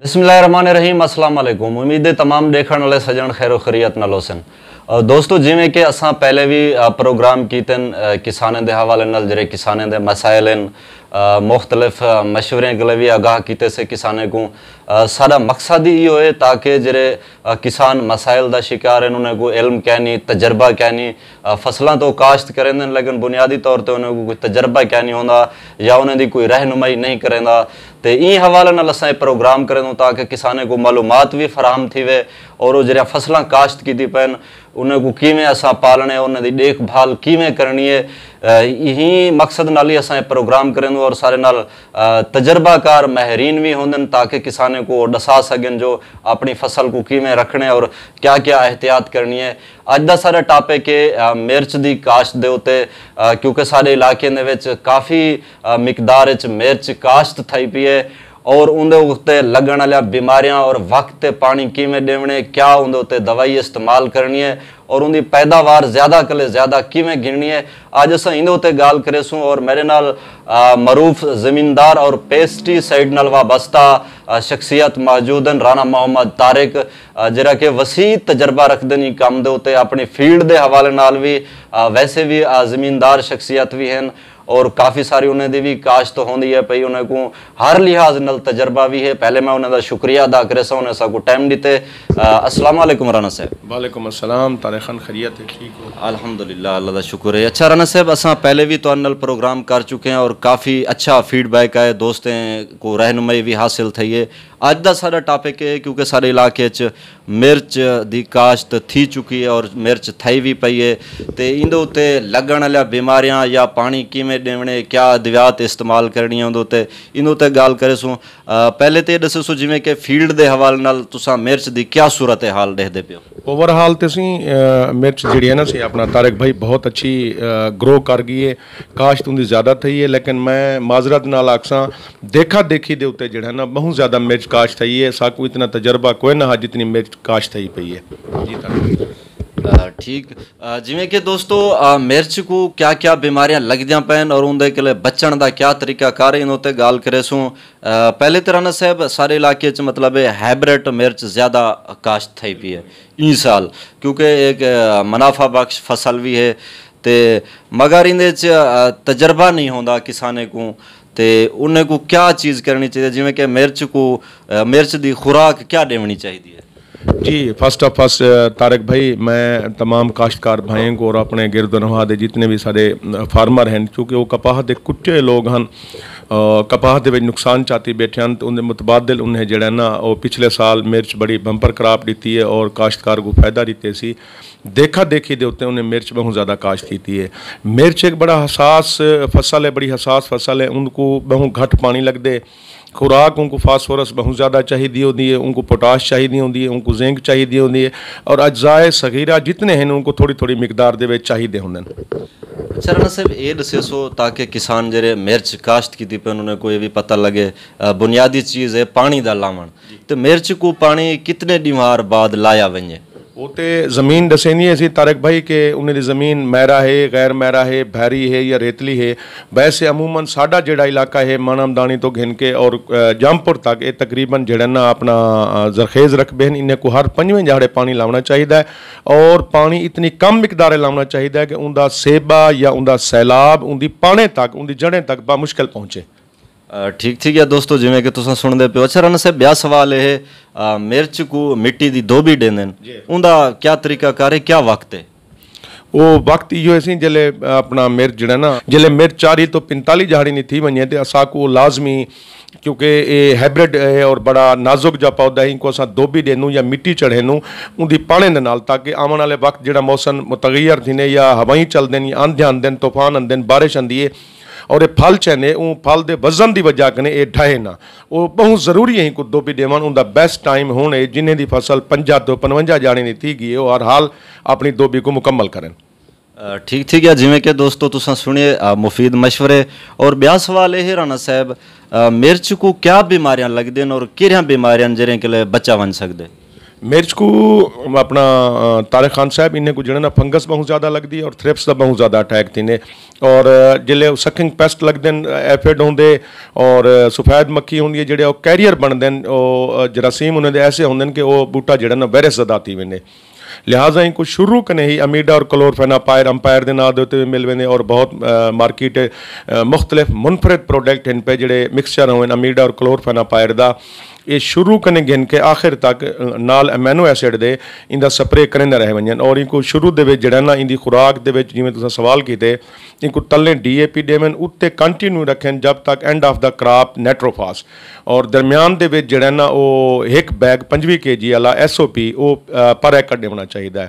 बिस्मिल्लाहिर्रहमानिर्रहीम अस्सलाम वालेकुम। उम्मीद है तमाम देखने वाले सजन खैर खैरियत नाल होसन। दोस्तों जिमें कि असां पहले भी प्रोग्राम कीते किसानें दे हवाले नाल जेरे किसानें दे मसाइल मुख्तलिफ मशवरे गले भी आगाह किते से किसानें को सारा मकसद ही है ताकि जेरे किसान मसाइल दा शिकार हैं उन्हें को इल्म कहनी तजर्बा कहनी फसलों तो काश्त करें लेकिन बुनियादी तौर पर उन्हें को कोई तजर्बा कहनी होंदा या उन्हें दी कोई रहनुमाई नहीं करेंदा। तो इन हवाले नाल असां प्रोग्राम करें ताकि किसानें को मालूमात भी फराहम थी वे और वो जरा फसलां काश्त की पैन उन्हें को किमें असां पालने उन्हें दी देखभाल किमें करनी है। यही मकसद नाल ही असां प्रोग्राम करें और सारे नाल तजर्बाकार माहरीन भी होंदन ताकि किसानें को दसा सकें जो अपनी फसल को किमें रखने और क्या क्या एहतियात करनी है। अज दा सारा टॉपिक है मिर्च दी काश्त दे उत्ते क्योंकि सारे इलाके दे विच काफ़ी मिकदार मिर्च काश्त थई पई है और उनके उत्ते लगन वाली बीमारियां और वक्त पानी किमें देवने क्या उनके उत्ते दवाई इस्तेमाल करनी है और उनकी पैदावार ज़्यादा कले ज़्यादा किमें गिननी है। अज अस इन उत्ते गाल करे सूँ और मेरे नाल मरूफ ज़मींदार और पेस्टिसाइड नाल वाबस्ता शख्सियत मौजूद हैं। राना मोहम्मद तारिक जरा कि वसी तजर्बा रखते हैं काम दे उत्ते अपनी फील्ड के हवाले नाल भी वैसे भी ज़मींदार शख्सियत भी हैं और काफ़ी सारी उन्हें दी भी काश्त होंदी है पई उन्हें को हर लिहाज नल तजर्बा भी है। पहले मैं उन्हें शुक्रिया अदा करे सा उन्हें साकू टाइम दीते। अस्सलाम वालेकुम राना साहब। वालेकुम अस्सलाम तारिखन खैरियत है ठीक हो अल्हम्दुलिल्लाह अल्लाह दा शुक्र है। अच्छा राना साहब असा पहले भी तो नल प्रोग्राम कर चुके हैं और काफ़ी अच्छा फीडबैक आए दोस्तें को रहनुमाई भी हासिल थी है। अज का सारा टॉपिक है क्योंकि सारे इलाके मिर्च दी काश्त थी चुकी है और मिर्च थई भी पई है तो इन उत्ते लगन वाली बीमारियां या पानी किमें देवने क्या अद्वियात इस्तेमाल करनी है उनते इन उत्ते गाल करे सूँ। पहले तो ये दसो सो जिमें कि फील्ड के हवाले नाल तुसा मिर्च दी क्या सूरत हाल देखते पे हो? ओवरहाल तो सी मिर्च जी है ना सी अपना तारिक भाई बहुत अच्छी ग्रो कर गई है काश्त उनकी ज़्यादा थी है लेकिन मैं माजरत नाल आखसा देखा देखी दे उत्ते जो है ना बहुत ज़्यादा मिर्च काश्त थी है साकू इतना तजर्बा कोई ना जितनी मिर्च काश्त थी पई है जी ठीक। जिमें कि दोस्तों मिर्च को क्या क्या बीमारियां लगदियां पैन और उनके के लिए बचण का क्या तरीका कार इन उत्ते गाल करे सूँ। पहले तो राना साहब सारे इलाके मतलब हाइब्रिड मिर्च ज़्यादा काश्त थी पी है इन साल क्योंकि एक मुनाफा बख्श फसल भी है तो मगर इन तजर्बा नहीं होंदा किसाने को तो उन्हें को क्या चीज़ करनी चाहिए जिमें कि मिर्च की खुराक क्या देनी चाहिए? जी फर्स्ट ऑफ फर्स्ट तारिक भाई मैं तमाम काश्तकार भाइयों को और अपने गिरदनवा के जितने भी सारे फार्मर हैं क्योंकि वो कपाह के कुटे लोग हैं कपाह के नुकसान चाहती बैठे हैं तो उनके मुतबादिल उन्हें जड़ा ना वो पिछले साल मिर्च बड़ी बंपर क्रॉप दी है और काश्तकार को फायदा दीते सी देखा देखी दे उत्ते उन्हें मिर्च बहुत ज़्यादा काश्त की है। मिर्च एक बड़ा हसास फसल है बड़ी हसास फसल है उनको बहुत घट पानी लगते खुराक उनको फास्फोरस बहुत ज़्यादा चाहिए होती है उनको पोटाश चाहिए होती है उनको जिंक चाहिए होती है और अज्जाए सगीरा जितने हैं उनको थोड़ी थोड़ी मिकदार दे चाहिए होंगे। अच्छा राना साहब ये दसे सो ताकि किसान जरे मिर्च काश्त की पे उन्होंने को ये भी पता लगे बुनियादी चीज़ है पानी दा लावण तो मिर्च को पानी कितने दीवार बाद लाया वने वो तो ज़मीन दसेनी है तारिक भाई के उन्हें ज़मीन मैरा है गैर मैरा है भैरी है या रेतली है। वैसे अमूमन साडा जेड़ा इलाका है मानमदानी तो घिन के और जामपुर तक ये तकरीबन जेड़ा ना अपना जरखेज़ रकबे हैं इन्हें को हर 5वें झाड़े पानी लाना चाहिए है और पानी इतनी कम मिकदार लाना चाहिए है कि उनका सेबा या उनका सैलाब उनकी पाने तक उनकी जड़ें तक बामुश्किल पहुँचे। ठीक ठीक है दोस्तों जिमें कि तुम सुनते पे। अच्छा राना साहब ब्याह सवाल है मिर्च को मिट्टी की धोबी देंदे उनका क्या तरीका कार है क्या वक्त है? वो वक्त इो है जल्ले अपना मिर्च जड़ा ना जल्ले मिर्च 4 तो 45 झाड़ी नहीं थी वने तो असाको लाजमी क्योंकि ये हाइब्रिड है और बड़ा नाजुक जा पौधा है इनको असा धोबी देनू या मिट्टी चढ़ेनू उनकी पाने दे नाल ताकि आने वाले वक्त जो मौसम मुतगैर थी ने या हवाई चलते हैं आंधे आंदे तूफान आंदे बारिश आंदी है और ये फल चने वो फल के वजन की वजह कने ये ढहे ना वो बहुत जरूरी है इनको धोबी देवन उनका बेस्ट टाइम होने जिन्हें की फसल 50 तो 55 जाने नहीं थी गई वो हर हाल अपनी धोबी को मुकम्मल करें। ठीक ठीक है जिमें कि दोस्तों तुम सुनिए मुफीद मशवरे और ब्याह सवाल है राना साहब मिर्च को क्या बीमारियां लगते हैं और कि बीमारियां जरें के लिए बचा बन सकते? मिर्च को अपना तारिक खान साहब इन्हें को जड़ा ना फंगस बहुत ज़्यादा लगती है और थ्रिप्स का बहुत ज़्यादा अटैक थी ने और जिले सकिंग पेस्ट लगते हैं एफिड होंगे और सफेद मक्खी होंगी है जो कैरियर बनते हैं जरासीम उन्हें ऐसे होंगे कि वो बूटा जड़ा ना वायरस ज़्यादा थी वेंदे लिहाजा इनको शुरू कने ही अमीडा और क्लोरफेनापायर अंपायर के नाम के मिल वेंदे और बहुत मार्केट मुख्तलिफ मुनफरद प्रोडक्ट इन पे जोड़े मिक्सचर हों अमीडा और क्लोरफेनापायर का ये शुरू कने गिन के आखिर तक नाल अमीनो एसिड दे इंदा स्प्रे करेंदे रह वंजन और इनको शुरू दे विच जड़ा ना इंदी खुराक दे विच जिवें तुसां सवाल कीते इनको तले DAP देवन उत्ते कंटिन्यू रखें जब तक एंड ऑफ द क्रॉप नेट्रोफास और दरमियान दे विच जड़ा ना वो एक बैग 25 kg वाला SOP वो पर एकड़ देना चाहिए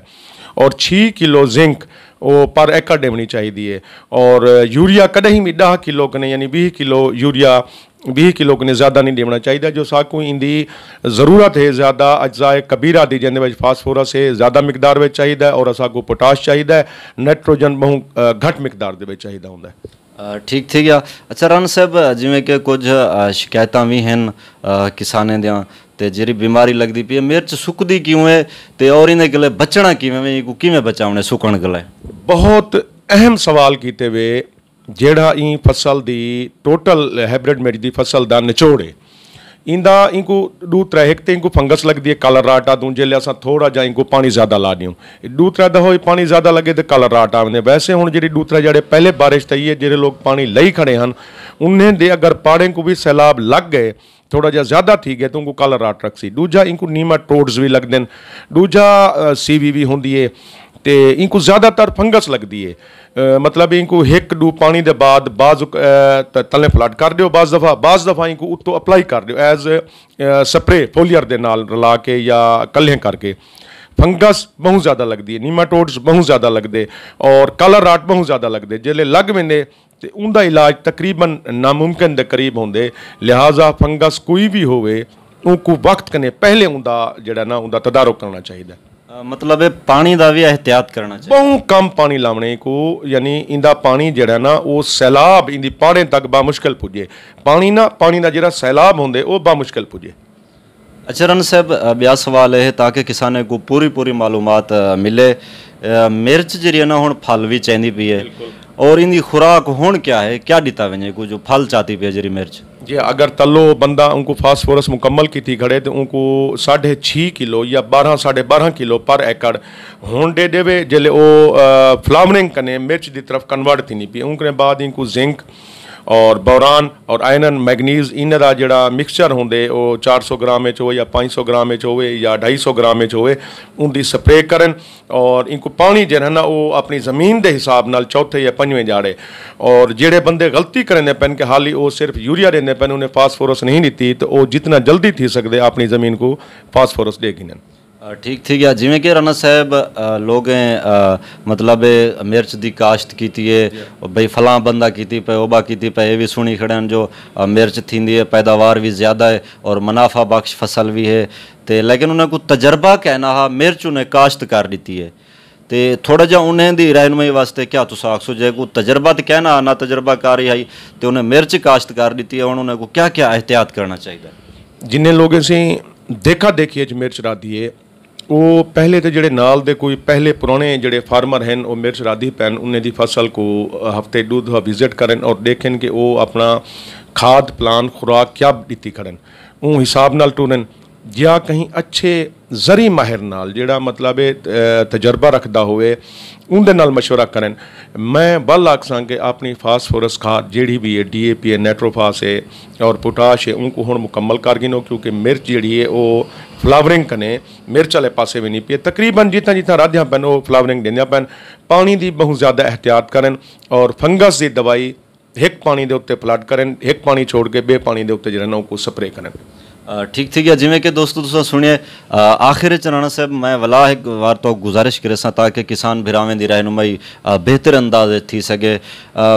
और 6 किलो जिंक वो पर एकड़ देनी चाहिए और यूरिया कदे भी 10 किलो कने यानी 20 किलो यूरिया 20 किलो कने ज़्यादा नहीं देना चाहिए जो साकू इंदी ज़रूरत है ज़्यादा अज्जाए कबीरा दी जिन्हें फास्फोरस है ज़्यादा मिकदार में चाहिए और साकू पोटाश चाहिए नाइट्रोजन बहुत घट मिकदार दे चाहिए होंगे ठीक थी गया। अच्छा राणा साहब जिमें कि कुछ शिकायत भी हैं किसाने दियां ते जी बीमारी लगती पी है मिर्च सुकती क्यों है ते और इन्हें गले बचना किमें बचाने सुकण गले बहुत अहम सवाल किए हुए जेड़ा ई फसल दी टोटल हाइब्रिड मिर्च दी फसल दा निचोड़ है इंदा इनको दूसरा एक तो इनको फंगस लगती है कलर राट आ दूजे अस थोड़ा जा इनको पानी ज़्यादा ला दूँ दूसरा दफा पानी ज़्यादा लगे तो कलर राट आते वैसे हूँ जी दूसरा जड़े पहले बारिश तई है जो लोग पानी लई खड़े हैं उन्हें दे अगर पाड़े को भी सैलाब लग गए थोड़ा जा ज़्यादा थी गए तो उनको कलर राट रख सी दूजा इनको नीमाटोड्स भी लगते हैं दूजा CVV होंगी है तो इनको ज़्यादातर फंगस लगती है मतलब इनको एक दो पानी के बाद बाज तले फ्लड कर दो बाज़ दफ़ा इनको उत्तों अप्लाई कर दो एज स्प्रे फोलियर के नाल रला के या कल्हे करके फंगस बहुत ज़्यादा लगती है नीमाटोड्स बहुत ज़्यादा लगते और कलर राट बहुत ज़्यादा लगते जिले लग वेंदे तो उनका इलाज तकरीबन नामुमकिन के करीब होंगे लिहाजा फंगस कोई भी होवे उनको वक्त कने पहले उनका जड़ा ना उनका तदारुक करना चाहिए मतलब पानी का भी एहतियात करना चाहिए बहुत कम पानी लाने को यानी इंदा पानी जड़ा ना वो सैलाब इंदी पहाड़े तक बामुश्किल पुजे पानी का जरा सैलाब होंगे वो बामुश्किल पुजे। अच्छा रन साहब ब्या सवाल है ताकि किसाने को पूरी मालूमात मिले मिर्च जी ना हुण फल भी चाहिए पी है और इनकी खुराक हुण क्या है क्या दिता वजे को जो फल चाहती पी है जी मिर्च जी अगर तलो बंदा उनको फास्फोरस मुकम्मल की थी खड़े तो उनको 6.5 किलो या 12-12.5 किलो पर एकड़ हों दे देवे जले वो फ्लावरिंग कने मिर्च की तरफ कन्वर्ट थी नहीं पी उनके बाद इनको जिंक और बोरान और आयरन मैगनीज इनका जड़ा मिक्सचर होंगे वो 400 ग्राम हो या 500 ग्राम हो या 250 ग्राम हो उनकी स्प्रे करन और इनको पानी जो है ना वो अपनी ज़मीन के हिसाब नाल चौथे या पंजवें जाड़े और जेड़े बंदे गलती करेंदे पैन कि हाली वो सिर्फ यूरिया देंदे पैन उन्हें फास्फोरस नहीं दी तो वो जितना जल्दी थी सकते अपनी ज़मीन को फास्फोरस दे गिनन। ठीक थी गया जिमें कि राणा साहब लोग मतलब मिर्च की काश्त की है भाई फलां बंदा की पे ओबा की पे ये भी सुनी खड़े जो मिर्च थी है पैदावार भी ज़्यादा है और मुनाफा बख्श फसल भी है तो लेकिन उन्हें को तजर्बा कहना हा मिर्च उन्हें काश्त कर दी है तो थोड़ा जा उन्हें दी रहनुमाई वास्ते क्या तुस आखसो जे को तजर्बा तो कहना ना तजर्बाकारी आई तो उन्हें मिर्च काश्त कर दी है उन्होंने को क्या क्या एहतियात करना चाहिए जिन्हें लोग से देखा देखिए मिर्च राधी है वो पहले तो जोड़े नाल दे कोई पहले पुराने जोड़े फार्मर हैं वो मिर्च राधी पैन उन्हें दी फसल को हफ्ते दो दफा विजिट करें और देखें कि वो अपना खाद प्लान खुराक क्या दी करें वो हिसाब नाल टूरन या कहीं अच्छे जरी माहिर नाल जेड़ा मतलब तजर्बा रखता हुए उनके नाल मशवरा करें। मैं बल आखसा कि अपनी फास्फोरस खाद जेड़ी भी है DAP है नाइट्रोफास है और पोटाश है उनको हुण मुकम्मल कर गिनो क्योंकि मिर्च जी है वो फ्लावरिंग कने मिर्च वाले पासे भी नहीं पी तकरीबन जितना जितना राधियाँ पैन वो फ्लावरिंग देंदियाँ पैन पानी की बहुत ज़्यादा एहतियात करें और फंगस की दवाई एक पानी के उत्ते प्लाट करें एक पानी छोड़ के बे पानी के उत्ते जो है स्प्रे करें। ठीक थी गया जिमें कि दोस्तों तुम सुनिए आखिर राणा साहब मैं वला एक बार तो गुजारिश करे ताकि किसान भिरावें की रहनुमाई बेहतर अंदाज थी सके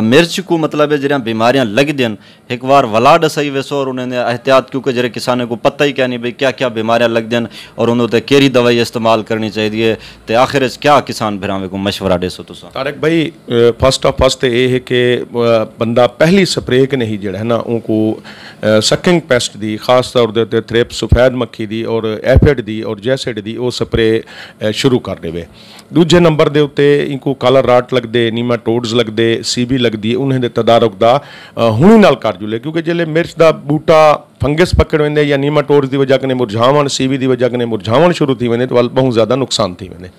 मिर्च को मतलब जरा बीमारियां लग दिन एक बार वला दसाई वैसो और उन्हें एहतियात क्योंकि जरे किसानों को पता ही क्या नहीं भाई क्या क्या बीमारियां लग दिन और उन्होंने केरी दवाई इस्तेमाल करनी चाहिए तो आखिर क्या किसान भिरावें को मशवरा देसो तुम तारक भाई फर्स्ट ऑफ फर्स्ट ये है कि बंदा पहली स्प्रे के नहीं जड़ा है ना उनको सकिंग पेस्ट दी खास तौर ਉਹਦੇ ਉੱਤੇ ਥ੍ਰਿਪ ਸਫੈਦ ਮੱਖੀ ਦੀ ਔਰ ਐਫਿਡ ਦੀ ਔਰ ਜੈਸਿਡ ਦੀ ਉਹ ਸਪਰੇ ਸ਼ੁਰੂ ਕਰ ਦੇਵੇ। ਦੂਜੇ ਨੰਬਰ ਦੇ ਉੱਤੇ ਇਨਕੂ ਕਲਰ ਰਾਟ ਲੱਗਦੇ, ਨੀਮਾਟੋਡਸ ਲੱਗਦੇ, ਸੀਬੀ ਲੱਗਦੀ, ਉਹਨਾਂ ਦੇ ਤਦਾਰਕ ਦਾ ਹੁਣੀ ਨਾਲ ਕਰ ਜੁਲੇ, ਕਿਉਂਕਿ ਜਿਹੜੇ ਮਿਰਚ ਦਾ ਬੂਟਾ फंगस पकड़ वेंदे या नीमाटोड्स की वजह कने मुरझावण, सीवी की वजह कने मुरझावण शुरू थी वेंदे तो बहुत ज़्यादा नुकसान थी वेंदे।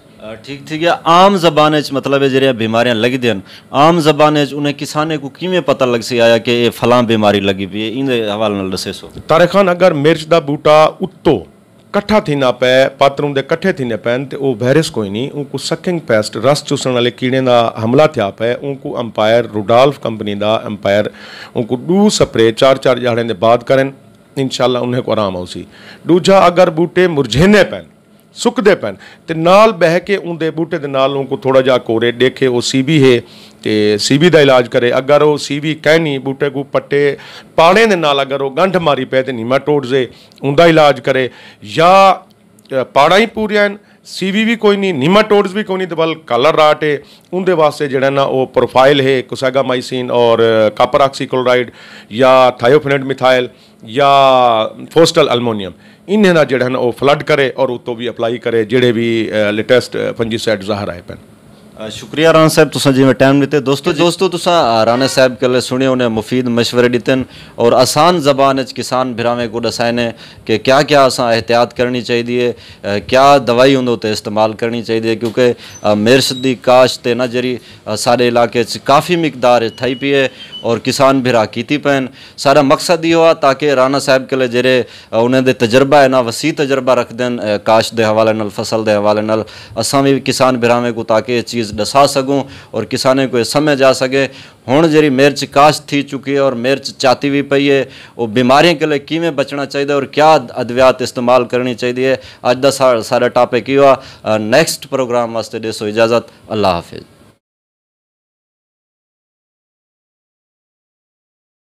ठीक ठीक है। आम जबान मतलब जो बीमारियां लगदी आम जबान उन्हें किसाने को किवें पता लग सी आया कि फलां बीमारी लगी पई है, इन हवाले नाल दसे सो। तारिक खान, अगर मिर्च का बूटा उत्तो कट्ठा थीना पै, पात्र उनके कट्ठे थीने पैन तो वह वायरस कोई नहीं, उनको सकिंग पेस्ट रस चूसण वाले कीड़े का हमला थिया पै, उनको अंपायर रुडॉल्फ कंपनी का अंपायर उनको 2 स्प्रे 4-4 दिहाड़े के बाद करें, इंशाल्लाह उन्हें को आराम आउसी। दूजा, अगर बूटे मुरझेने पैन, सुकते पैन तो नाल बह के उनके बूटे के नाल उनको थोड़ा जा कोरे देखे वो सीबी है तो सीबी का इलाज करे। अगर वो सीबी कहनी बूटे को पट्टे पाने के नाल अगर वो गंढ मारी पे तो नीमाटोड्स है उनका इलाज करे, या पाड़ा ही पूरिया सीवी भी कोई नहीं, नीमाटोड्स भी कोई नहीं, तो बल कलर राट है उनके वास्ते जड़ा ना वो प्रोफाइल है कोसागामाइसिन और कॉपर ऑक्सीक्लोराइड या थायोफिनेट मिथाइल या फोस्टल अल्मोनियम, इन्हें ना जड़ा ना वो फ्लड करे और उतो भी अप्लाई करे जेड़े भी लेटेस्ट फंजीसाइड ज़ाहिर आए पैन। शुक्रिया राना साहब, तुसा जिवें टाइम दिते। दोस्तों तुसा राना साहब के सुने उन्हें मुफीद मशवरे दिते और आसान जबान किसान भिरावें को दसाए ने कि क्या क्या असा एहतियात करनी चाहिए, क्या दवाई उन्होंने इस्तेमाल करनी चाहिए, क्योंकि मिर्च की काश्त ना जरी सारे इलाके काफ़ी मिकदार थी पी है और किसान भिरा कीती पैन। सारा मकसद ये हुआ ताकि राना साहब के जेरे उन्हें तजर्बा है ना वसी तजर्बा रख दें काश्त के हवाले नाल, फसल के हवाले नाल, असा भी किसान भिरावें को ताकि ये चीज़ दसा सकूँ और किसाने को समझ आ सके। हुण जी मिर्च काश्त थी चुकी है और मिर्च चाती भी पई है, वो बीमारियों के लिए किवें बचना चाहिए और क्या अद्वियात इस्तेमाल करनी चाहिए, अज का सारा टॉपिक ये हुआ। नेक्स्ट प्रोग्राम वास्ते देसो इजाज़त, अल्लाह हाफिज़।